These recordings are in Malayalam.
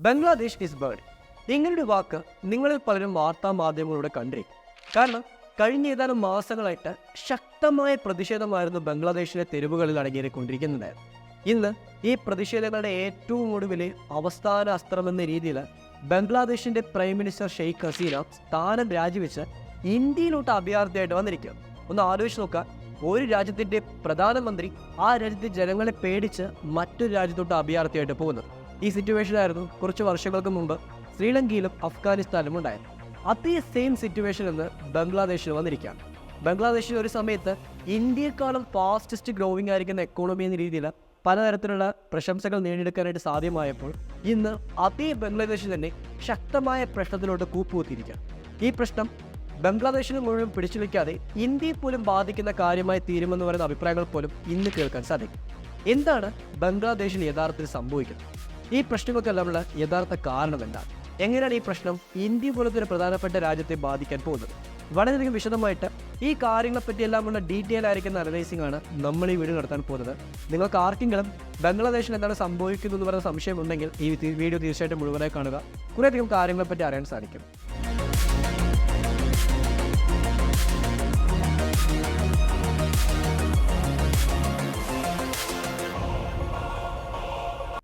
Bangladesh is bird. ഇങ്ങനൊരു വാക്ക് നിങ്ങളിൽ പലരും വാർത്താ മാധ്യമങ്ങളിലൂടെ കണ്ടിരിക്കും. കാരണം കഴിഞ്ഞ ഏതാനും മാസങ്ങളായിട്ട് ശക്തമായ പ്രതിഷേധമായിരുന്നു ബംഗ്ലാദേശിലെ തെരുവുകളിൽ അടങ്ങിയിരിക്കൊണ്ടിരിക്കുന്നത്. ഇന്ന് ഈ പ്രതിഷേധങ്ങളുടെ ഏറ്റവും ഒടുവിലെ അവസാന അസ്ത്രമെന്ന രീതിയിൽ ബംഗ്ലാദേശിന്റെ പ്രൈം മിനിസ്റ്റർ ഷെയ്ഖ് ഹസീന സ്ഥാനം രാജിവെച്ച് ഇന്ത്യയിലോട്ട് അഭയാർത്ഥിയായിട്ട് വന്നിരിക്കുക. ഒന്ന് ആലോചിച്ച് നോക്കുക, ഒരു രാജ്യത്തിന്റെ പ്രധാനമന്ത്രി ആ രാജ്യത്തെ ജനങ്ങളെ പേടിച്ച് മറ്റൊരു രാജ്യത്തോട്ട് അഭയാർത്ഥിയായിട്ട് പോകുന്നത്. ഈ സിറ്റുവേഷനായിരുന്നു കുറച്ച് വർഷങ്ങൾക്ക് മുമ്പ് ശ്രീലങ്കയിലും അഫ്ഗാനിസ്ഥാനിലും ഉണ്ടായത്. അതേ സെയിം സിറ്റുവേഷൻ എന്ന് ബംഗ്ലാദേശിൽ വന്നിരിക്കുകയാണ്. ബംഗ്ലാദേശിൽ ഒരു സമയത്ത് ഇന്ത്യയെക്കാളും ഫാസ്റ്റസ്റ്റ് ഗ്രോവിംഗ് ആയിരിക്കുന്ന എക്കോണമി എന്ന രീതിയിൽ പലതരത്തിലുള്ള പ്രശംസകൾ നേടിയെടുക്കാനായിട്ട് സാധ്യമായപ്പോൾ ഇന്ന് അതേ ബംഗ്ലാദേശിൽ തന്നെ ശക്തമായ പ്രശ്നത്തിലോട്ട് കൂപ്പുകുത്തിയിരിക്കുക. ഈ പ്രശ്നം ബംഗ്ലാദേശിന് മുഴുവൻ പിടിച്ചു വയ്ക്കാതെ ഇന്ത്യയെ പോലും ബാധിക്കുന്ന കാര്യമായി തീരുമെന്ന് പറയുന്ന അഭിപ്രായങ്ങൾ പോലും ഇന്ന് കേൾക്കാൻ സാധിക്കും. എന്താണ് ബംഗ്ലാദേശിൽ യഥാർത്ഥത്തിൽ സംഭവിക്കുന്നത്? ഈ പ്രശ്നങ്ങൾക്കെല്ലാമുള്ള യഥാർത്ഥ കാരണം എന്താണ്? എങ്ങനെയാണ് ഈ പ്രശ്നം ഇന്ത്യ പോലത്തെ ഒരു പ്രധാനപ്പെട്ട രാജ്യത്തെ ബാധിക്കാൻ പോകുന്നത്? വളരെയധികം വിശദമായിട്ട് ഈ കാര്യങ്ങളെപ്പറ്റിയെല്ലാമുള്ള ഡീറ്റെയിൽ ആയിരിക്കുന്ന അനലൈസിംഗ് ആണ് നമ്മൾ ഈ വീഡിയോ നടത്താൻ പോകുന്നത്. നിങ്ങൾക്ക് ആർക്കെങ്കിലും ബംഗ്ലാദേശിൽ എന്താണ് സംഭവിക്കുന്നത് എന്ന് പറയുന്ന സംശയമുണ്ടെങ്കിൽ ഈ വീഡിയോ തീർച്ചയായിട്ടും മുഴുവനായി കാണുക. കുറേയധികം കാര്യങ്ങളെപ്പറ്റി അറിയാൻ സാധിക്കും.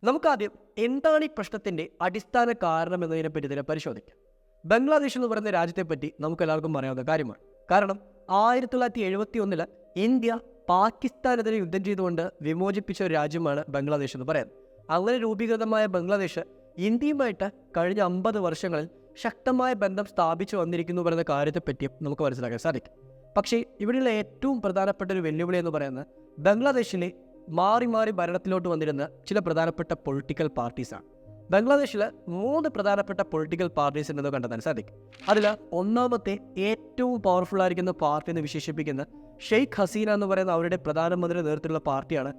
നമുക്കാദ്യം എന്താണ് ഈ പ്രശ്നത്തിന്റെ അടിസ്ഥാന കാരണം എന്നതിനെപ്പറ്റി ഇതിനെ പരിശോധിക്കാം. ബംഗ്ലാദേശ് എന്ന് പറയുന്ന രാജ്യത്തെപ്പറ്റി നമുക്ക് എല്ലാവർക്കും അറിയാവുന്ന കാര്യമാണ്. കാരണം 1971 ഇന്ത്യ പാകിസ്ഥാനെതിരെ യുദ്ധം ചെയ്തുകൊണ്ട് വിമോചിപ്പിച്ച ഒരു രാജ്യമാണ് ബംഗ്ലാദേശ് എന്ന് പറയുന്നത്. അങ്ങനെ രൂപീകൃതമായ ബംഗ്ലാദേശ് ഇന്ത്യയുമായിട്ട് കഴിഞ്ഞ 50 വർഷങ്ങളിൽ ശക്തമായ ബന്ധം സ്ഥാപിച്ചു വന്നിരിക്കുന്നു പറയുന്ന കാര്യത്തെപ്പറ്റിയും നമുക്ക് മനസ്സിലാക്കാൻ സാധിക്കും. പക്ഷേ ഇവിടെയുള്ള ഏറ്റവും പ്രധാനപ്പെട്ട ഒരു വെല്ലുവിളി എന്ന് പറയുന്നത് ബംഗ്ലാദേശിലെ മാറി മാറി ഭരണത്തിലോട്ട് വന്നിരുന്ന ചില പ്രധാനപ്പെട്ട പൊളിറ്റിക്കൽ പാർട്ടീസാണ്. ബംഗ്ലാദേശിൽ 3 പ്രധാനപ്പെട്ട പൊളിറ്റിക്കൽ പാർട്ടീസ് ഉണ്ടെന്ന് കണ്ടെത്താൻ സാധിക്കും. അതിൽ ഒന്നാമത്തെ ഏറ്റവും പവർഫുൾ ആയിരിക്കുന്ന പാർട്ടി എന്ന് വിശേഷിപ്പിക്കുന്ന ഷെയ്ഖ് ഹസീന എന്ന് പറയുന്ന അവരുടെ പ്രധാനമന്ത്രിയുടെ നേതൃത്വത്തിലുള്ള പാർട്ടിയാണ്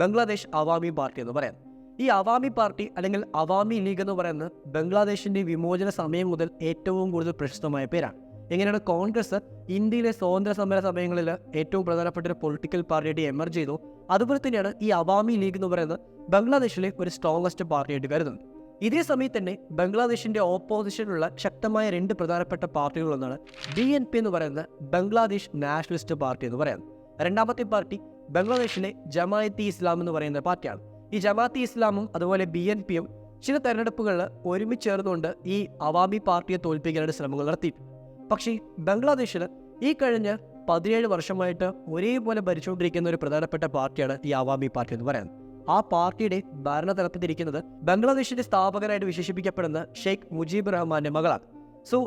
ബംഗ്ലാദേശ് അവാമി പാർട്ടി എന്ന് പറയുന്നത്. ഈ അവാമി പാർട്ടി അല്ലെങ്കിൽ അവാമി ലീഗ് എന്ന് പറയുന്നത് ബംഗ്ലാദേശിന്റെ വിമോചന സമയം മുതൽ ഏറ്റവും കൂടുതൽ പ്രശസ്തമായ പേരാണ്. എങ്ങനെയാണ് കോൺഗ്രസ് ഇന്ത്യയിലെ സ്വാതന്ത്ര്യ സമര സമയങ്ങളിൽ ഏറ്റവും പ്രധാനപ്പെട്ട ഒരു പൊളിറ്റിക്കൽ പാർട്ടിയായിട്ട് എമർജ് ചെയ്തു, അതുപോലെ തന്നെയാണ് ഈ അവാമി ലീഗ് എന്ന് പറയുന്നത് ബംഗ്ലാദേശിലെ ഒരു സ്ട്രോങ്ങസ്റ്റ് പാർട്ടിയായിട്ട് കരുതുന്നത്. ഇതേ സമയത്ത് തന്നെ ബംഗ്ലാദേശിന്റെ ഓപ്പോസിഷനുള്ള ശക്തമായ 2 പ്രധാനപ്പെട്ട പാർട്ടികളൊന്നാണ് BNP എന്ന് പറയുന്ന ബംഗ്ലാദേശ് നാഷണലിസ്റ്റ് പാർട്ടി എന്ന് പറയുന്നത്. രണ്ടാമത്തെ പാർട്ടി ബംഗ്ലാദേശിലെ ജമാഅത്തെ ഇസ്ലാം എന്ന് പറയുന്ന പാർട്ടിയാണ്. ഈ ജമാഅത്തെ ഇസ്ലാമും അതുപോലെ BNPയും ചില തെരഞ്ഞെടുപ്പുകളിൽ ഒരുമിച്ച് ചേർന്നുകൊണ്ട് ഈ അവാമി പാർട്ടിയെ തോൽപ്പിക്കാനായിട്ട് ശ്രമങ്ങൾ നടത്തിയിട്ടുണ്ട്. പക്ഷേ ബംഗ്ലാദേശിൽ ഈ കഴിഞ്ഞ 17 വർഷമായിട്ട് ഒരേപോലെ ഭരിച്ചുകൊണ്ടിരിക്കുന്ന ഒരു പ്രധാനപ്പെട്ട പാർട്ടിയാണ് ഈ അവാമി പാർട്ടി എന്ന് പറയുന്നത്. ആ പാർട്ടിയുടെ ഭരണതലപ്പത്തിരിക്കുന്നത് ബംഗ്ലാദേശിന്റെ സ്ഥാപകനായിട്ട് വിശേഷിപ്പിക്കപ്പെടുന്ന ഷെയ്ഖ് മുജീബ് റഹ്മാന്റെ മകളാണ്. സോ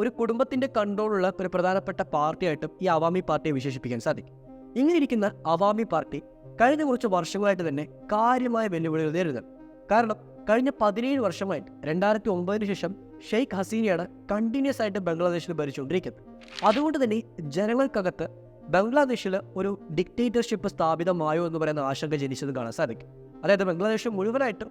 ഒരു കുടുംബത്തിന്റെ കൺട്രോളുള്ള ഒരു പ്രധാനപ്പെട്ട പാർട്ടിയായിട്ടും ഈ അവാമി പാർട്ടിയെ വിശേഷിപ്പിക്കാൻ സാധിക്കും. ഇങ്ങനെ ഇരിക്കുന്ന അവാമി പാർട്ടി കഴിഞ്ഞ കുറച്ച് വർഷങ്ങളായിട്ട് തന്നെ കാര്യമായ വെല്ലുവിളികൾ നേരിടുന്നത്. കാരണം കഴിഞ്ഞ 17 വർഷമായിട്ട് 2009 ശേഷം ഷെയ്ഖ് ഹസീനയാണ് കണ്ടിന്യൂസ് ആയിട്ട് ബംഗ്ലാദേശിൽ ഭരിച്ചുകൊണ്ടിരിക്കുന്നത്. അതുകൊണ്ട് തന്നെ ജനങ്ങൾക്കകത്ത് ബംഗ്ലാദേശിൽ ഒരു ഡിക്റ്റേറ്റർഷിപ്പ് സ്ഥാപിതമായോ എന്ന് പറയുന്ന ആശങ്ക ജനിച്ചത് കാണാൻ സാധിക്കും. അതായത് ബംഗ്ലാദേശ് മുഴുവനായിട്ടും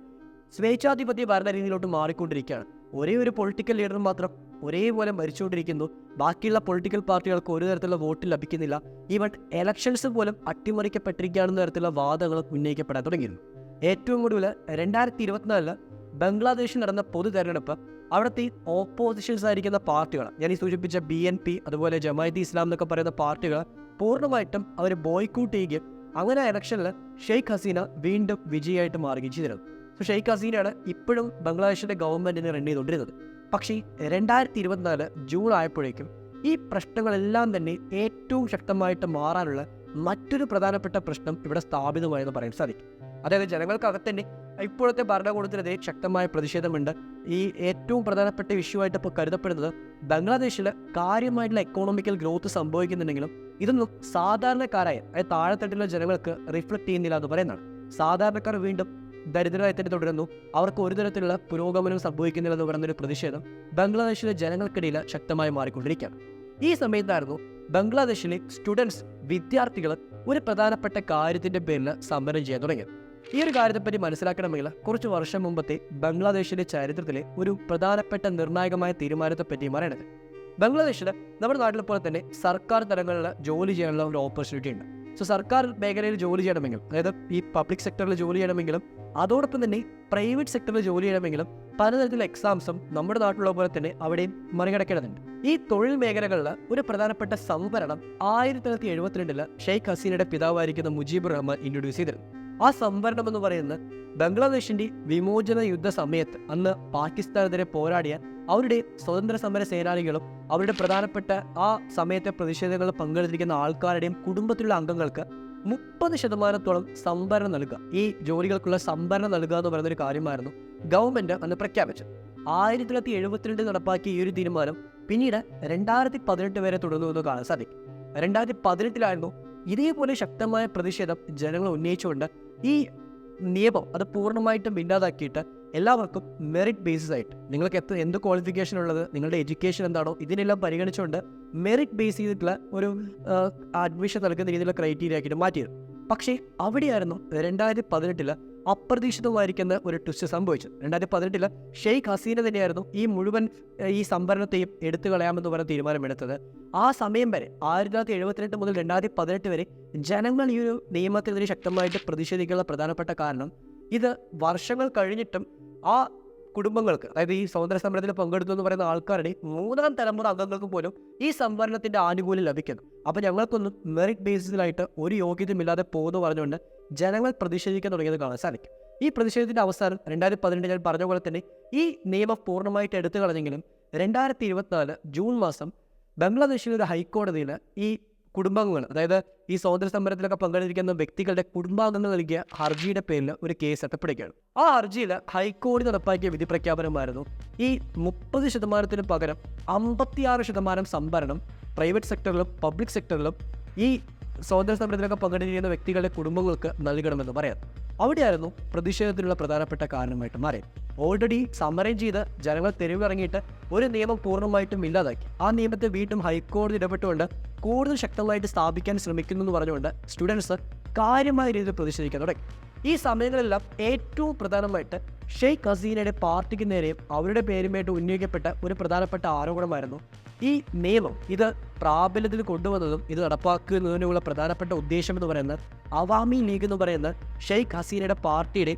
സ്വേച്ഛാധിപത്യ ഭരണ രീതിയിലോട്ട് മാറിക്കൊണ്ടിരിക്കുകയാണ്. ഒരേ ഒരു പൊളിറ്റിക്കൽ ലീഡർ മാത്രം ഒരേപോലെ ഭരിച്ചുകൊണ്ടിരിക്കുന്നു. ബാക്കിയുള്ള പൊളിറ്റിക്കൽ പാർട്ടികൾക്ക് ഒരു തരത്തിലുള്ള വോട്ട് ലഭിക്കുന്നില്ല. ഈവൻ എലക്ഷൻസ് പോലും അട്ടിമറിക്കപ്പെട്ടിരിക്കുകയാണെന്ന തരത്തിലുള്ള വാദങ്ങൾ ഉന്നയിക്കപ്പെടാൻ തുടങ്ങിയിരുന്നു. ഏറ്റവും കൂടുതൽ 2024 ബംഗ്ലാദേശിൽ നടന്ന പൊതു തെരഞ്ഞെടുപ്പ് അവിടുത്തെ ഓപ്പോസിഷൻസ് ആയിരിക്കുന്ന പാർട്ടികൾ, ഞാൻ ഈ സൂചിപ്പിച്ച BNP അതുപോലെ ജമാഅത്തെ ഇസ്ലാം എന്നൊക്കെ പറയുന്ന പാർട്ടികൾ പൂർണ്ണമായിട്ടും അവർ ബോയ്ക്കോട്ട് ചെയ്യുകയും അങ്ങനെ ഇലക്ഷനിൽ ഷെയ്ഖ് ഹസീന വീണ്ടും വിജയമായിട്ട് മാറുകയും ചെയ്തിരുന്നു. സോ ഷെയ്ഖ് ഹസീനയാണ് ഇപ്പോഴും ബംഗ്ലാദേശിന്റെ ഗവൺമെന്റിനെ റൺ ചെയ്തുകൊണ്ടിരുന്നത്. പക്ഷേ 2024 ജൂൺ ആയപ്പോഴേക്കും ഈ പ്രശ്നങ്ങളെല്ലാം തന്നെ ഏറ്റവും ശക്തമായിട്ട് മാറാനുള്ള മറ്റൊരു പ്രധാനപ്പെട്ട പ്രശ്നം ഇവിടെ സ്ഥാപിതമായെന്ന് പറയാൻ സാധിക്കും. അതായത് ജനങ്ങൾക്കകത്ത് തന്നെ ഇപ്പോഴത്തെ ഭരണകൂടത്തിനെതിരെ ശക്തമായ പ്രതിഷേധമുണ്ട്. ഈ ഏറ്റവും പ്രധാനപ്പെട്ട ഇഷ്യൂ ആയിട്ട് ഇപ്പോൾ കരുതപ്പെടുന്നത് ബംഗ്ലാദേശിൽ കാര്യമായിട്ടുള്ള എക്കോണമിക്കൽ ഗ്രോത്ത് സംഭവിക്കുന്നുണ്ടെങ്കിലും ഇതൊന്നും സാധാരണക്കാരായ അതായത് താഴെത്തട്ടിലുള്ള ജനങ്ങൾക്ക് റിഫ്ലക്ട് ചെയ്യുന്നില്ല എന്ന് പറയുന്നതാണ്. സാധാരണക്കാർ വീണ്ടും ദരിദ്രരായി തന്നെ തുടരുന്നു. അവർക്ക് ഒരു തരത്തിലുള്ള പുരോഗമനം സംഭവിക്കുന്നില്ല എന്ന് പറയുന്നൊരു പ്രതിഷേധം ബംഗ്ലാദേശിലെ ജനങ്ങൾക്കിടയിൽ ശക്തമായി മാറിക്കൊണ്ടിരിക്കുകയാണ്. ഈ സമയത്തായിരുന്നു ബംഗ്ലാദേശിലെ സ്റ്റുഡൻസ് വിദ്യാർത്ഥികൾ ഒരു പ്രധാനപ്പെട്ട കാര്യത്തിന്റെ പേരിൽ സമരം ചെയ്യാൻ തുടങ്ങിയത്. ഈ ഒരു കാര്യത്തെപ്പറ്റി മനസ്സിലാക്കണമെങ്കിൽ കുറച്ച് വർഷം മുമ്പത്തെ ബംഗ്ലാദേശിന്റെ ചരിത്രത്തിലെ ഒരു പ്രധാനപ്പെട്ട നിർണായകമായ തീരുമാനത്തെപ്പറ്റി പറയണത്. ബംഗ്ലാദേശിൽ നമ്മുടെ നാട്ടിലെ പോലെ തന്നെ സർക്കാർ തലങ്ങളിൽ ജോലി ചെയ്യാനുള്ള ഒരു ഓപ്പർച്യൂണിറ്റി ഉണ്ട്. സോ സർക്കാർ മേഖലയിൽ ജോലി ചെയ്യണമെങ്കിൽ, അതായത് ഈ പബ്ലിക് സെക്ടറിൽ ജോലി ചെയ്യണമെങ്കിലും അതോടൊപ്പം തന്നെ പ്രൈവറ്റ് സെക്ടറിൽ ജോലി ചെയ്യണമെങ്കിലും പലതരത്തിലുള്ള എക്സാംസും നമ്മുടെ നാട്ടിലുള്ള പോലെ തന്നെ അവിടെയും മറികടക്കേണ്ടതുണ്ട്. ഈ തൊഴിൽ മേഖലകളിൽ ഒരു പ്രധാനപ്പെട്ട സംവരണം 1972 ഷെയ്ഖ് ഹസീനയുടെ പിതാവായിരിക്കുന്ന മുജീബുർ റഹ്മാൻ ഇൻട്രൊഡ്യൂസ് ചെയ്തിരുന്നു. ആ സംവരണം എന്ന് പറയുന്നത് ബംഗ്ലാദേശിന്റെ വിമോചന യുദ്ധ സമയത്ത് അന്ന് പാകിസ്ഥാനെതിരെ പോരാടിയ അവരുടെ സ്വതന്ത്ര സമര സേനാനികളും അവരുടെ പ്രധാനപ്പെട്ട ആ സമയത്തെ പ്രതിഷേധങ്ങളിൽ പങ്കെടുത്തിരിക്കുന്ന ആൾക്കാരുടെയും കുടുംബത്തിലുള്ള അംഗങ്ങൾക്ക് 30% സംവരണം നൽകുക, ഈ ജോലികൾക്കുള്ള സംവരണം നൽകുക എന്ന് പറയുന്നൊരു കാര്യമായിരുന്നു ഗവൺമെന്റ് അന്ന് പ്രഖ്യാപിച്ചത്. 1972 നടപ്പാക്കിയ ഈ ഒരു തീരുമാനം പിന്നീട് 2018 വരെ തുടർന്നു എന്ന് കാണാൻ സാധിക്കും. 2018 ഇതേപോലെ ശക്തമായ പ്രതിഷേധം ജനങ്ങൾ ഉന്നയിച്ചുകൊണ്ട് ഈ നിയമം അത് പൂർണ്ണമായിട്ടും ഇല്ലാതാക്കിയിട്ട് എല്ലാവർക്കും മെറിറ്റ് ബേസിസ് ആയിട്ട് നിങ്ങൾക്ക് എന്ത് ക്വാളിഫിക്കേഷൻ ഉള്ളത്, നിങ്ങളുടെ എഡ്യൂക്കേഷൻ എന്താണോ, ഇതിനെല്ലാം പരിഗണിച്ചുകൊണ്ട് മെറിറ്റ് ബേസ് ചെയ്തിട്ടുള്ള ഒരു അഡ്മിഷൻ നൽകുന്ന രീതിയിലുള്ള ക്രൈറ്റീരിയ ആക്കിയിട്ട് മാറ്റിയിരുന്നു. പക്ഷേ അവിടെയായിരുന്നു 2018 അപ്രതീക്ഷിതമായിരിക്കുന്ന ഒരു ട്വിസ്റ്റ് സംഭവിച്ചത്. 2018 ഷെയ്ഖ് ഹസീന തന്നെയായിരുന്നു ഈ മുഴുവൻ ഈ സംവരണത്തെയും എടുത്തു കളയാമെന്ന് പറഞ്ഞ തീരുമാനമെടുത്തത്. ആ സമയം വരെ 1972 മുതൽ 2018 വരെ ജനങ്ങൾ ഈ ഒരു നിയമത്തിനെതിരെ ശക്തമായിട്ട് പ്രതിഷേധിക്കാനുള്ള പ്രധാനപ്പെട്ട കാരണം ഇത് വർഷങ്ങൾ കഴിഞ്ഞിട്ടും ആ കുടുംബങ്ങൾക്ക്, അതായത് ഈ സ്വാതന്ത്ര്യ സമരത്തിൽ പങ്കെടുത്തു എന്ന് പറയുന്ന ആൾക്കാരുടെ 3ാം തലമുറ അംഗങ്ങൾക്ക് പോലും ഈ സംവരണത്തിന്റെ ആനുകൂല്യം ലഭിക്കുന്നു. അപ്പോൾ ഞങ്ങൾക്കൊന്നും മെറിറ്റ് ബേസിസിലായിട്ട് ഒരു യോഗ്യതയുമില്ലാതെ പോകുന്നു പറഞ്ഞുകൊണ്ട് ജനങ്ങൾ പ്രതിഷേധിക്കാൻ തുടങ്ങിയത് കാണാൻ സാധിക്കും. ഈ പ്രതിഷേധത്തിന്റെ അവസാനം 2018 ഞാൻ പറഞ്ഞ പോലെ തന്നെ ഈ നിയമം പൂർണ്ണമായിട്ട് എടുത്തു കളഞ്ഞെങ്കിലും 2024 ജൂൺ മാസം ബംഗ്ലാദേശിലെ ഒരു ഹൈക്കോടതിയിൽ ഈ കുടുംബാംഗങ്ങൾ, അതായത് ഈ സ്വാതന്ത്ര്യ സമരത്തിലൊക്കെ പങ്കെടുത്തിരിക്കുന്ന വ്യക്തികളുടെ കുടുംബാംഗങ്ങൾ നൽകിയ ഹർജിയുടെ പേരിൽ ഒരു കേസ് എത്തപ്പെടുകയാണ്. ആ ഹർജിയിൽ ഹൈക്കോടതി നടപ്പാക്കിയ വിധി പ്രഖ്യാപനമായിരുന്നു ഈ 30% പകരം 56% സംവരണം പ്രൈവറ്റ് സെക്ടറിലും പബ്ലിക് സെക്ടറിലും ഈ സ്വാതന്ത്ര്യ സമരത്തിലൊക്കെ പങ്കെടുത്തിരിക്കുന്ന വ്യക്തികളുടെ കുടുംബങ്ങൾക്ക് നൽകണമെന്ന് പറയാം. അവിടെയായിരുന്നു പ്രതിഷേധത്തിനുള്ള പ്രധാനപ്പെട്ട കാരണമായിട്ട് മാറിയത്. ഓൾറെഡി സമരം ചെയ്ത് ജനങ്ങൾ തെരുവിറങ്ങിയിട്ട് ഒരു നിയമം പൂർണ്ണമായിട്ടും ഇല്ലാതാക്കി. ആ നിയമത്തെ വീണ്ടും ഹൈക്കോടതി ഇടപെട്ടുകൊണ്ട് കൂടുതൽ ശക്തമായിട്ട് സ്ഥാപിക്കാൻ ശ്രമിക്കുന്നു എന്ന് പറഞ്ഞുകൊണ്ട് സ്റ്റുഡൻസ് കാര്യമായ രീതിയിൽ പ്രതിഷേധിക്കാൻ തുടങ്ങി. ഈ സമയങ്ങളെല്ലാം ഏറ്റവും പ്രധാനമായിട്ട് ഷെയ്ഖ് ഹസീനയുടെ പാർട്ടിക്ക് നേരെയും അവരുടെ പേരുമായിട്ട് ഉന്നയിക്കപ്പെട്ട ഒരു പ്രധാനപ്പെട്ട ആരോപണമായിരുന്നു ഈ നിയമം ഇത് പ്രാബല്യത്തിൽ കൊണ്ടുവന്നതും ഇത് നടപ്പാക്കുന്നതിനുള്ള പ്രധാനപ്പെട്ട ഉദ്ദേശം എന്ന് പറയുന്നത് അവാമി ലീഗ് എന്ന് പറയുന്ന ഷെയ്ഖ് ഹസീനയുടെ പാർട്ടിയുടെ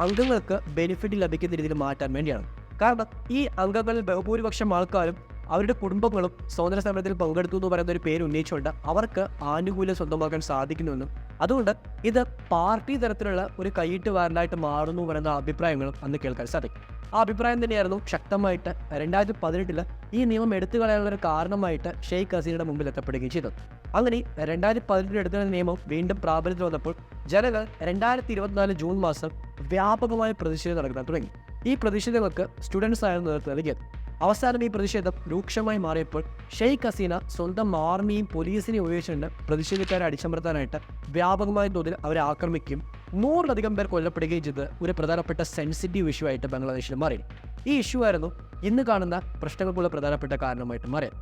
അംഗങ്ങൾക്ക് ബെനിഫിറ്റ് ലഭിക്കുന്ന രീതിയിൽ മാറ്റാൻ വേണ്ടിയാണ്. കാരണം ഈ അംഗങ്ങളിൽ ബഹുഭൂരിപക്ഷം ആൾക്കാരും അവരുടെ കുടുംബങ്ങളും സ്വാതന്ത്ര്യ സമരത്തിൽ പങ്കെടുത്തു എന്ന് പറയുന്ന ഒരു പേര് ഉന്നയിച്ചുകൊണ്ട് അവർക്ക് ആനുകൂല്യം സ്വന്തമാക്കാൻ സാധിക്കുന്നുവെന്നും അതുകൊണ്ട് ഇത് പാർട്ടി തരത്തിലുള്ള ഒരു കൈയിട്ട് വാരലായിട്ട് മാറുന്നു പറയുന്ന അഭിപ്രായങ്ങളും അന്ന് കേൾക്കാൻ സാധിക്കും. ആ അഭിപ്രായം തന്നെയായിരുന്നു ശക്തമായിട്ട് 2018 ഈ നിയമം എടുത്തു കളയാനുള്ള ഒരു കാരണമായിട്ട് ഷെയ്ഖ് ഹസീനയുടെ മുമ്പിൽ എത്തപ്പെടുകയും ചെയ്തത്. അങ്ങനെ 2018 എടുത്ത നിയമം വീണ്ടും പ്രാബല്യത്തിൽ വന്നപ്പോൾ ജനങ്ങൾ 2024 ജൂൺ മാസം വ്യാപകമായ പ്രതിഷേധം നടക്കാൻ തുടങ്ങി. ഈ പ്രതിഷേധങ്ങൾക്ക് സ്റ്റുഡൻസ് ആയിരുന്നു നേതൃത്വം നൽകിയത്. അവസാനം ഈ പ്രതിഷേധം രൂക്ഷമായി മാറിയപ്പോൾ ഷെയ്ഖ് ഹസീന സ്വന്തം ആർമിയും പോലീസിനെയും ഉപയോഗിച്ചുകൊണ്ട് പ്രതിഷേധക്കാരെ അടിച്ചമർത്താനായിട്ട് വ്യാപകമായ തോതിൽ അവരെ ആക്രമിക്കുകയും 100-ലധികം പേർ കൊല്ലപ്പെടുകയും ചെയ്ത് ഒരു പ്രധാനപ്പെട്ട സെൻസിറ്റീവ് ഇഷ്യൂ ആയിട്ട് ബംഗ്ലാദേശിൽ മാറി. ഈ ഇഷ്യൂ ആയിരുന്നു ഇന്ന് കാണുന്ന പ്രശ്നങ്ങൾക്കുള്ള പ്രധാനപ്പെട്ട കാരണമായിട്ട് മാറിയത്.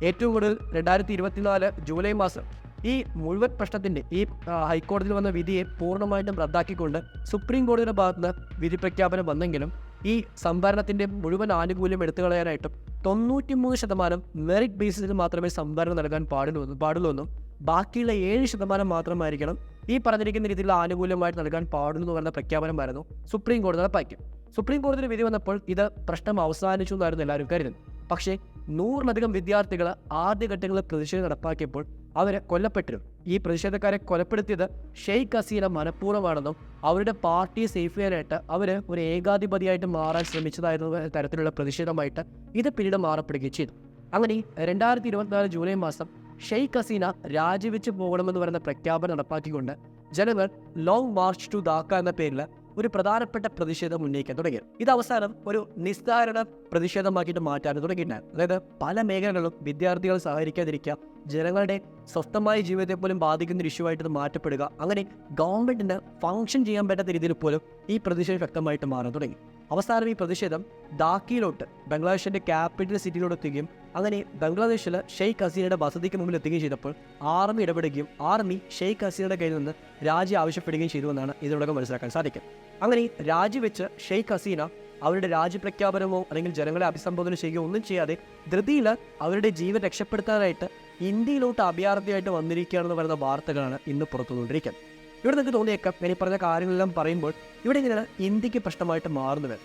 ഏറ്റവും കൂടുതൽ 2024 ജൂലൈ മാസം ഈ മുഴുവൻ പ്രശ്നത്തിൻ്റെ ഈ ഹൈക്കോടതിയിൽ വന്ന വിധിയെ പൂർണ്ണമായിട്ടും റദ്ദാക്കിക്കൊണ്ട് സുപ്രീം കോടതിയുടെ ഭാഗത്തുനിന്ന് വിധി പ്രഖ്യാപനം വന്നെങ്കിലും ഈ സംവരണത്തിൻ്റെ മുഴുവൻ ആനുകൂല്യം എടുത്തു കളയാനായിട്ടും 93% മെറിറ്റ് ബേസിസിൽ മാത്രമേ സംവരണം നൽകാൻ പാടുള്ളൂ എന്നും ബാക്കിയുള്ള 7% മാത്രമായിരിക്കണം ഈ പറഞ്ഞിരിക്കുന്ന രീതിയിലുള്ള ആനുകൂല്യമായിട്ട് നൽകാൻ പാടുള്ളൂ എന്ന് പറഞ്ഞ പ്രഖ്യാപനമായിരുന്നു സുപ്രീം കോടതി നടപ്പാക്കി. സുപ്രീം കോടതിയുടെ വിധി വന്നപ്പോൾ ഇത് പ്രശ്നം അവസാനിച്ചു എന്നായിരുന്നു എല്ലാവരും കരുതുന്നത്. പക്ഷേ 100-ലധികം വിദ്യാർത്ഥികൾ ആദ്യഘട്ടങ്ങളിൽ പ്രതിഷേധം നടപ്പാക്കിയപ്പോൾ അവരെ കൊല്ലപ്പെട്ടിരുന്നു. ഈ പ്രതിഷേധക്കാരെ കൊലപ്പെടുത്തിയത് ഷെയ്ഖ് ഹസീന മനഃപൂർവ്വമാണെന്നും അവരുടെ പാർട്ടിയെ സേഫ് ചെയ്യാനായിട്ട് അവർ ഒരു ഏകാധിപതിയായിട്ട് മാറാൻ ശ്രമിച്ചതായിരുന്ന തരത്തിലുള്ള പ്രതിഷേധമായിട്ട് ഇത് പിന്നീട് മാറപ്പെടുകയും ചെയ്തു. അങ്ങനെ 2024 ജൂലൈ മാസം ഷെയ്ഖ് ഹസീന രാജിവെച്ച് പോകണമെന്ന് പറയുന്ന പ്രഖ്യാപനം നടപ്പാക്കിക്കൊണ്ട് ജനങ്ങൾ ലോങ് മാർച്ച് ടു ധാക്ക എന്ന പേരിൽ ഒരു പ്രധാനപ്പെട്ട പ്രതിഷേധം ഉന്നയിക്കാൻ തുടങ്ങി. ഇത് അവസാനം ഒരു നിസ്താരണ പ്രതിഷേധമാക്കിയിട്ട് മാറ്റാൻ തുടങ്ങിയിട്ടുണ്ടായിരുന്നു. അതായത് പല മേഖലകളിലും വിദ്യാർത്ഥികൾ സഹകരിക്കാതിരിക്കുക, ജനങ്ങളുടെ സ്വസ്ഥമായ ജീവിതത്തെ പോലും ബാധിക്കുന്ന ഒരു ഇഷ്യൂ ആയിട്ട് ഇത് മാറ്റപ്പെടുക, അങ്ങനെ ഗവൺമെന്റിന് ഫംഗ്ഷൻ ചെയ്യാൻ പറ്റാത്ത രീതിയിൽ പോലും ഈ പ്രതിഷേധം ശക്തമായിട്ട് മാറാൻ തുടങ്ങി. അവസാനം ഈ പ്രതിഷേധം ധാക്കയിലോട്ട് ബംഗ്ലാദേശിന്റെ ക്യാപിറ്റൽ സിറ്റിയിലോട്ട് എത്തുകയും അങ്ങനെ ബംഗ്ലാദേശിൽ ഷെയ്ഖ് ഹസീനയുടെ വസതിക്ക് മുമ്പിൽ എത്തുകയും ചെയ്തപ്പോൾ ആർമി ഇടപെടുകയും ആർമി ഷെയ്ഖ് ഹസീനയുടെ കയ്യിൽ നിന്ന് രാജി ആവശ്യപ്പെടുകയും ചെയ്തുവെന്നാണ് ഇതിനോടകം മനസ്സിലാക്കാൻ സാധിക്കും. അങ്ങനെ രാജിവെച്ച് ഷെയ്ഖ് ഹസീന അവരുടെ രാജ്യപ്രഖ്യാപനമോ അല്ലെങ്കിൽ ജനങ്ങളെ അഭിസംബോധന ചെയ്യുകയോ ഒന്നും ചെയ്യാതെ ധൃതിയിൽ അവരുടെ ജീവൻ രക്ഷപ്പെടുത്താനായിട്ട് ഇന്ത്യയിലോട്ട് അഭയാർത്ഥിയായിട്ട് വന്നിരിക്കുകയാണെന്ന് പറയുന്ന വാർത്തകളാണ് ഇന്ന് പുറത്തുകൊണ്ടിരിക്കുന്നത്. ഇവിടെ നിങ്ങൾക്ക് തോന്നിയേക്കാം ഞാൻ ഈ പറഞ്ഞ കാര്യങ്ങളെല്ലാം പറയുമ്പോൾ ഇവിടെ ഇങ്ങനെയാണ് ഇന്ത്യക്ക് പ്രശ്നമായിട്ട് മാറുന്നത്.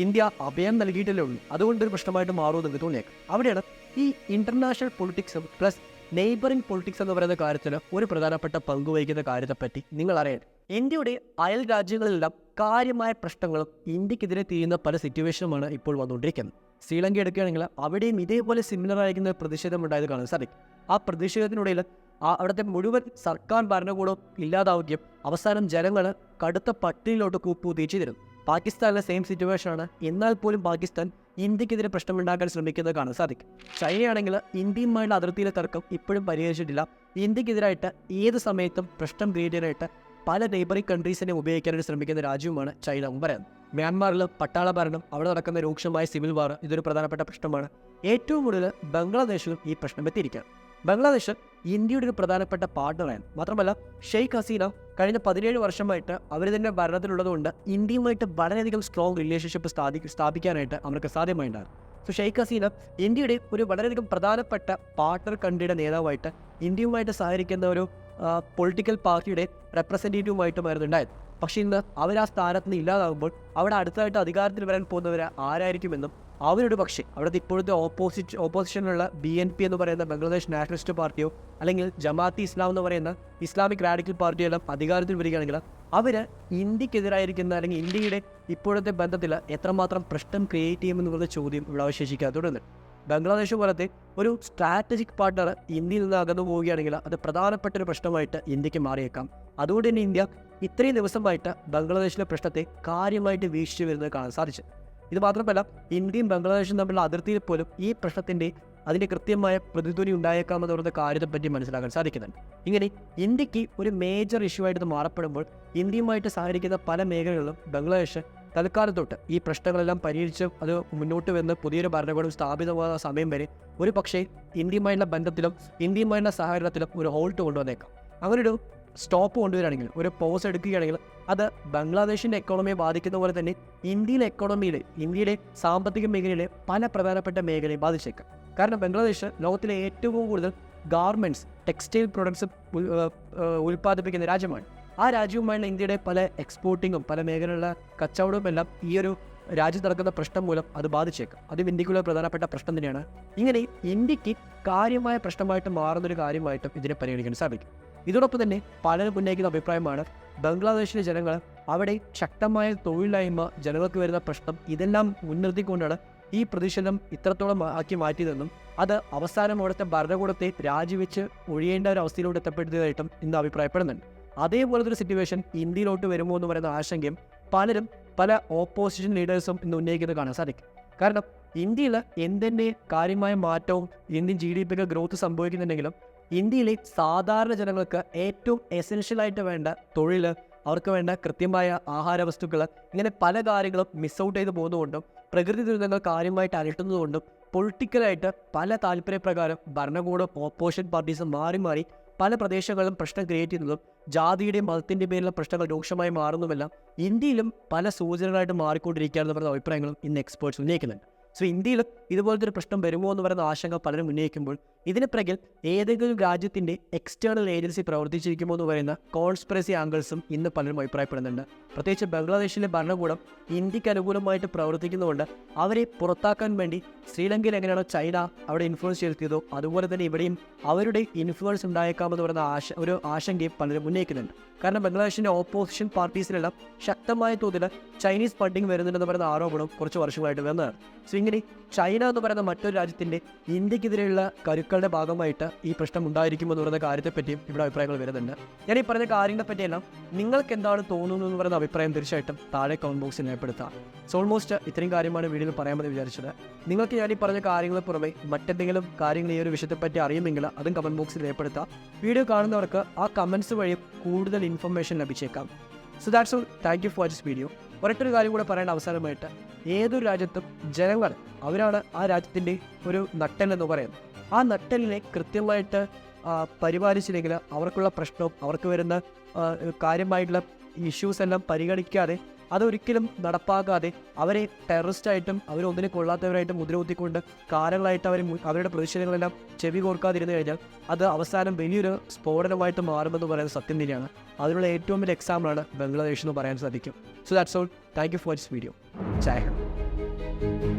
ഇന്ത്യ അഭയം നൽകിയിട്ടല്ലേ ഉള്ളൂ, അതുകൊണ്ടൊരു പ്രശ്നമായിട്ട് മാറുമെന്ന് നിങ്ങൾക്ക് തോന്നിയേക്കാം. അവിടെയാണ് ഈ ഇൻ്റർനാഷണൽ പൊളിറ്റിക്സും പ്ലസ് നെയ്ബറിംഗ് പൊളിറ്റിക്സ് എന്ന് പറയുന്ന കാര്യത്തിൽ ഒരു പ്രധാനപ്പെട്ട പങ്ക് വഹിക്കുന്ന കാര്യത്തെപ്പറ്റി നിങ്ങൾ അറിയണം. ഇന്ത്യയുടെ അയൽ രാജ്യങ്ങളിലെല്ലാം കാര്യമായ പ്രശ്നങ്ങളും ഇന്ത്യക്കെതിരെ തീരുന്ന പല സിറ്റുവേഷനുമാണ് ഇപ്പോൾ വന്നുകൊണ്ടിരിക്കുന്നത്. ശ്രീലങ്ക എടുക്കുകയാണെങ്കിൽ അവിടെയും ഇതേപോലെ സിമിലർ ആയിരിക്കുന്ന പ്രതിഷേധം ഉണ്ടായത് കാണാൻ സാധിക്കും. ആ പ്രതിഷേധത്തിനിടയിൽ അവിടുത്തെ മുഴുവൻ സർക്കാർ ഭരണകൂടവും ഇല്ലാതാവുകയും അവസാനം ജനങ്ങൾ കടുത്ത പട്ടിണിയിലോട്ട് കൂപ്പുകുത്തുകയും ചെയ്തിരുന്നു. പാകിസ്ഥാനിലെ സെയിം സിറ്റുവേഷനാണ്. എന്നാൽ പോലും പാകിസ്ഥാൻ ഇന്ത്യക്കെതിരെ പ്രശ്നമുണ്ടാക്കാൻ ശ്രമിക്കുന്നത് കാണാൻ സാധിക്കും. ചൈനയാണെങ്കിൽ ഇന്ത്യയുമായുള്ള അതിർത്തിയിലെ തർക്കം ഇപ്പോഴും പരിഹരിച്ചിട്ടില്ല. ഇന്ത്യക്കെതിരായിട്ട് ഏത് സമയത്തും പ്രശ്നം ക്രിയേറ്റ് ചെയ്യാനായിട്ട് പല നെയ്ബറിംഗ് കൺട്രീസിനെ ഉപയോഗിക്കാനായിട്ട് ശ്രമിക്കുന്ന രാജ്യവുമാണ് ചൈന എന്ന് പറയുന്നത്. മ്യാൻമാറിൽ പട്ടാള ഭരണം, അവിടെ നടക്കുന്ന രൂക്ഷമായ സിവിൽ വാർ ഇതൊരു പ്രധാനപ്പെട്ട പ്രശ്നമാണ്. ഏറ്റവും കൂടുതൽ ബംഗ്ലാദേശിലും ഈ പ്രശ്നം എത്തിയിരിക്കുകയാണ്. ബംഗ്ലാദേശ് ഇന്ത്യയുടെ ഒരു പ്രധാനപ്പെട്ട പാർട്ണറാണ്. മാത്രമല്ല ഷെയ്ഖ് ഹസീന കഴിഞ്ഞ 17 വർഷമായിട്ട് അവർ തന്നെ ഭരണത്തിലുള്ളതുകൊണ്ട് ഇന്ത്യയുമായിട്ട് വളരെയധികം സ്ട്രോങ് റിലേഷൻഷിപ്പ് സ്ഥാപിക്കാനായിട്ട് അവർക്ക് സാധ്യമായിട്ടുണ്ടായിരുന്നു. സോ ഷെയ്ഖ് ഹസീന ഇന്ത്യയുടെ ഒരു വളരെയധികം പ്രധാനപ്പെട്ട പാർട്ണർ കൺട്രിയുടെ നേതാവായിട്ട് ഇന്ത്യയുമായിട്ട് സഹകരിക്കുന്ന ഒരു പൊളിറ്റിക്കൽ പാർട്ടിയുടെ റെപ്രസെൻറ്റേറ്റീവുമായിട്ടുമായിരുന്നു ഉണ്ടായത്. പക്ഷേ ഇന്ന് അവർ ആ സ്ഥാനത്ത് നിന്ന് ഇല്ലാതാകുമ്പോൾ അവിടെ അടുത്തായിട്ട് അധികാരത്തിൽ വരാൻ പോകുന്നവർ ആരായിരിക്കുമെന്നും അവരുടെ പക്ഷേ അവിടുത്തെ ഇപ്പോഴത്തെ ഓപ്പോസിഷനിലുള്ള BNP എന്ന് പറയുന്ന ബംഗ്ലാദേശ് നാഷണലിസ്റ്റ് പാർട്ടിയോ അല്ലെങ്കിൽ ജമാഅത്തെ ഇസ്ലാം എന്ന് പറയുന്ന ഇസ്ലാമിക് റാഡിക്കൽ പാർട്ടിയോ എല്ലാം അധികാരത്തിൽ വരികയാണെങ്കിൽ അവർ ഇന്ത്യക്കെതിരായിരിക്കുന്ന അല്ലെങ്കിൽ ഇന്ത്യയുടെ ഇപ്പോഴത്തെ ബന്ധത്തിൽ എത്രമാത്രം പ്രശ്നം ക്രിയേറ്റ് ചെയ്യുമെന്നുള്ള ചോദ്യം ഇവിടെ അവശേഷിക്കാത്തതുണ്ട്. ബംഗ്ലാദേശ് പോലത്തെ ഒരു സ്ട്രാറ്റജിക് പാർട്ണർ ഇന്ത്യയിൽ നിന്ന് അകന്നു പോവുകയാണെങ്കിൽ അത് പ്രധാനപ്പെട്ട ഒരു പ്രശ്നമായിട്ട് ഇന്ത്യക്ക് മാറിയേക്കാം. അതുകൊണ്ട് തന്നെ ഇന്ത്യ ഇത്രയും ദിവസമായിട്ട് ബംഗ്ലാദേശിലെ പ്രശ്നത്തെ കാര്യമായിട്ട് വീക്ഷിച്ചു വരുന്നത് കാണാൻ സാധിച്ചു. ഇത് മാത്രമല്ല, ഇന്ത്യയും ബംഗ്ലാദേശും തമ്മിലുള്ള അതിർത്തിയിൽ പോലും ഈ പ്രശ്നത്തിൻ്റെ അതിൻ്റെ കൃത്യമായ പ്രതിധ്വനി ഉണ്ടായേക്കാമെന്ന് പറയുന്ന കാര്യത്തെപ്പറ്റി മനസ്സിലാക്കാൻ സാധിക്കുന്നുണ്ട്. ഇങ്ങനെ ഇന്ത്യക്ക് ഒരു മേജർ ഇഷ്യൂ ആയിട്ട് ഇത് മാറപ്പെടുമ്പോൾ ഇന്ത്യയുമായിട്ട് സഹകരിക്കുന്ന പല മേഖലകളിലും ബംഗ്ലാദേശ് തൽക്കാലത്തൊട്ട് ഈ പ്രശ്നങ്ങളെല്ലാം പരിഹരിച്ച് അത് മുന്നോട്ട് വന്ന് പുതിയൊരു ഭരണകൂടം സ്ഥാപിതമാകുന്ന സമയം വരെ ഒരു പക്ഷേ ഇന്ത്യയുമായുള്ള ബന്ധത്തിലും ഇന്ത്യയുമായുള്ള സഹകരണത്തിലും ഒരു ഹോൾട്ട് കൊണ്ടുവന്നേക്കാം. അങ്ങനൊരു സ്റ്റോപ്പ് കൊണ്ടുവരികയാണെങ്കിൽ, ഒരു പോസ് എടുക്കുകയാണെങ്കിൽ അത് ബംഗ്ലാദേശിൻ്റെ എക്കോണമിയെ ബാധിക്കുന്ന പോലെ തന്നെ ഇന്ത്യയുടെ സാമ്പത്തിക മേഖലയിലെ പല പ്രധാനപ്പെട്ട മേഖലയെ ബാധിച്ചേക്കാം. കാരണം ബംഗ്ലാദേശ് ലോകത്തിലെ ഏറ്റവും കൂടുതൽ ഗാർമെൻറ്റ്സ്, ടെക്സ്റ്റൈൽ പ്രൊഡക്ട്സ് ഉൽപ്പാദിപ്പിക്കുന്ന രാജ്യമാണ്. ആ രാജ്യവുമായുള്ള ഇന്ത്യയുടെ പല എക്സ്പോർട്ടിങ്ങും പല മേഖലയിലുള്ള കച്ചവടവും എല്ലാം ഈ ഒരു രാജ്യത്ത് നടക്കുന്ന പ്രശ്നം മൂലം അത് ബാധിച്ചേക്കാം. അതും ഇന്ത്യക്കുള്ള പ്രധാനപ്പെട്ട പ്രശ്നം തന്നെയാണ്. ഇങ്ങനെ ഇന്ത്യക്ക് കാര്യമായ പ്രശ്നമായിട്ട് മാറുന്നൊരു കാര്യമായിട്ടും ഇതിനെ പരിഗണിക്കാൻ സാധിക്കും. ഇതോടൊപ്പം തന്നെ പലരും ഉന്നയിക്കുന്ന അഭിപ്രായമാണ് ബംഗ്ലാദേശിലെ ജനങ്ങൾ അവിടെ ശക്തമായ തൊഴിലില്ലായ്മ, ജനങ്ങൾക്ക് വരുന്ന പ്രശ്നം, ഇതെല്ലാം മുൻനിർത്തിക്കൊണ്ടാണ് ഈ പ്രതിഷേധം ഇത്രത്തോളം ആക്കി മാറ്റിയതെന്നും അത് അവസാനം അവിടുത്തെ ഭരണകൂടത്തെ രാജിവെച്ച് ഒഴിയേണ്ട ഒരു അവസ്ഥയിലോട്ട് എത്തപ്പെടുന്നതായിട്ടും ഇന്ന് അഭിപ്രായപ്പെടുന്നുണ്ട്. അതേപോലത്തെ ഒരു സിറ്റുവേഷൻ ഇന്ത്യയിലോട്ട് വരുമോ എന്ന് പറയുന്ന ആശങ്കയും പല ഓപ്പോസിഷൻ ലീഡേഴ്സും ഇന്ന് ഉന്നയിക്കുന്നത് കാണാൻ സാധിക്കും. കാരണം ഇന്ത്യയിൽ എന്തിൻ്റെ കാര്യമായ മാറ്റവും ഇന്ത്യൻ GDP ഗ്രോത്ത് സംഭവിക്കുന്നുണ്ടെങ്കിലും ഇന്ത്യയിലെ സാധാരണ ജനങ്ങൾക്ക് ഏറ്റവും എസെൻഷ്യലായിട്ട് വേണ്ട തൊഴിൽ, അവർക്ക് വേണ്ട കൃത്യമായ ആഹാര വസ്തുക്കൾ, ഇങ്ങനെ പല കാര്യങ്ങളും മിസ് ഔട്ട് ചെയ്ത് പോകുന്നതുകൊണ്ടും പ്രകൃതി ദുരന്തങ്ങൾ കാര്യമായിട്ട് അലട്ടുന്നതുകൊണ്ടും പൊളിറ്റിക്കലായിട്ട് പല താല്പര്യപ്രകാരം ഭരണകൂടം ഓപ്പോസിഷൻ പാർട്ടീസ് മാറി പല പ്രദേശങ്ങളിലും പ്രശ്നം ക്രിയേറ്റ് ചെയ്യുന്നതും ജാതിയുടെയും മതത്തിൻ്റെ പേരിലുള്ള പ്രശ്നങ്ങൾ രൂക്ഷമായി മാറുന്നതുമെല്ലാം ഇന്ത്യയിലും പല സൂചനകളായിട്ട് മാറിക്കൊണ്ടിരിക്കുകയാണെന്ന് പറയുന്ന അഭിപ്രായങ്ങളും ഇന്ന് എക്സ്പേർട്സ് ഉന്നയിക്കുന്നുണ്ട്. സോ ഇന്ത്യയിൽ ഇതുപോലത്തെ ഒരു പ്രശ്നം വരുമോ എന്ന് പറയുന്ന ആശങ്ക പലരും ഉന്നയിക്കുമ്പോൾ ഇതിന് പിറകിൽ ഏതെങ്കിലും രാജ്യത്തിൻ്റെ എക്സ്റ്റേണൽ ഏജൻസി പ്രവർത്തിച്ചിരിക്കുമോ എന്ന് പറയുന്ന കോൺസ്പിറസി ആംഗിൾസും ഇന്ന് പലരും അഭിപ്രായപ്പെടുന്നുണ്ട്. പ്രത്യേകിച്ച് ബംഗ്ലാദേശിലെ ഭരണകൂടം ഇന്ത്യക്ക് അനുകൂലമായിട്ട് പ്രവർത്തിക്കുന്നതുകൊണ്ട് അവരെ പുറത്താക്കാൻ വേണ്ടി ശ്രീലങ്കയിൽ എങ്ങനെയാണോ ചൈന അവിടെ ഇൻഫ്ലുവൻസ് ചെലുത്തിയതോ അതുപോലെ തന്നെ ഇവിടെയും അവരുടെ ഇൻഫ്ലുവൻസ് ഉണ്ടായേക്കാമെന്ന് പറയുന്ന ഒരു ആശങ്കയും പലരും ഉന്നയിക്കുന്നുണ്ട്. കാരണം ബംഗ്ലാദേശിൻ്റെ ഓപ്പോസിഷൻ പാർട്ടീസിലെല്ലാം ശക്തമായ തോതിൽ ചൈനീസ് ഫണ്ടിങ് വരുന്നുണ്ടെന്ന് പറയുന്ന ആരോപണം കുറച്ച് വർഷങ്ങളായിട്ട് വന്നതാണ്. സോ ഇങ്ങനെ ചൈന എന്ന് പറയുന്ന മറ്റൊരു രാജ്യത്തിൻ്റെ ഇന്ത്യക്കെതിരെയുള്ള കരുക്കളുടെ ഭാഗമായിട്ട് ഈ പ്രശ്നം ഉണ്ടായിരിക്കുമെന്ന് പറയുന്ന കാര്യത്തെപ്പറ്റിയും ഇവിടെ അഭിപ്രായങ്ങൾ വരുന്നുണ്ട്. ഞാൻ ഈ പറഞ്ഞ കാര്യങ്ങളെപ്പറ്റിയെല്ലാം നിങ്ങൾക്ക് എന്താണ് തോന്നുന്നത് എന്ന് പറയുന്ന അഭിപ്രായം തീർച്ചയായിട്ടും താഴെ കമൻറ്റ് ബോക്സിൽ രേഖപ്പെടുത്താം. സോ ഓൾമോസ്റ്റ് ഇത്രയും കാര്യമാണ് വീഡിയോയിൽ പറയാമെന്ന് വിചാരിച്ചത്. നിങ്ങൾക്ക് ഞാൻ ഈ പറഞ്ഞ കാര്യങ്ങൾ പുറമെ മറ്റെന്തെങ്കിലും കാര്യങ്ങൾ ഈ ഒരു വിഷയത്തെപ്പറ്റി അറിയുമെങ്കിൽ അതും കമൻറ്റ് ബോക്സിൽ രേഖപ്പെടുത്താം. വീഡിയോ കാണുന്നവർക്ക് ആ കമൻറ്റ്സ് വഴി കൂടുതൽ ഇൻഫർമേഷൻ ലഭിച്ചേക്കാം. So that's all. Thank you for watching this video. ഒരൊറ്റൊരു കാര്യം കൂടെ പറയേണ്ട അവസാനമായിട്ട്, ഏതൊരു രാജ്യത്തും ജനങ്ങൾ അവരാണ് ആ രാജ്യത്തിൻ്റെ ഒരു നട്ടെല്ലെന്ന് പറയുന്നത്. ആ നട്ടെല്ലിനെ കൃത്യമായിട്ട് പരിപാലിച്ചില്ലെങ്കിൽ അവർക്കുള്ള പ്രശ്നവും അവർക്ക് വരുന്ന കാര്യമായിട്ടുള്ള ഇഷ്യൂസ് എല്ലാം പരിഗണിക്കാതെ അതൊരിക്കലും നടപ്പാക്കാതെ അവരെ ടെററിസ്റ്റായിട്ടും അവരൊന്നിനെ കൊള്ളാത്തവരായിട്ടും മുദ്രകുത്തിക്കൊണ്ട് കാലങ്ങളായിട്ട് അവരുടെ പ്രതിഷേധങ്ങളെല്ലാം ചെവി കോർക്കാതിരുന്നു കഴിഞ്ഞാൽ അത് അവസാനം വലിയൊരു സ്ഫോടനമായിട്ട് മാറുമെന്ന് പറയുന്നത് സത്യം തന്നെയാണ്. അതിനുള്ള ഏറ്റവും വലിയ എക്സാമ്പിളാണ് ബംഗ്ലാദേശ് എന്ന് പറയാൻ സാധിക്കും. So that's all. Thank you for this video. Jai Hind.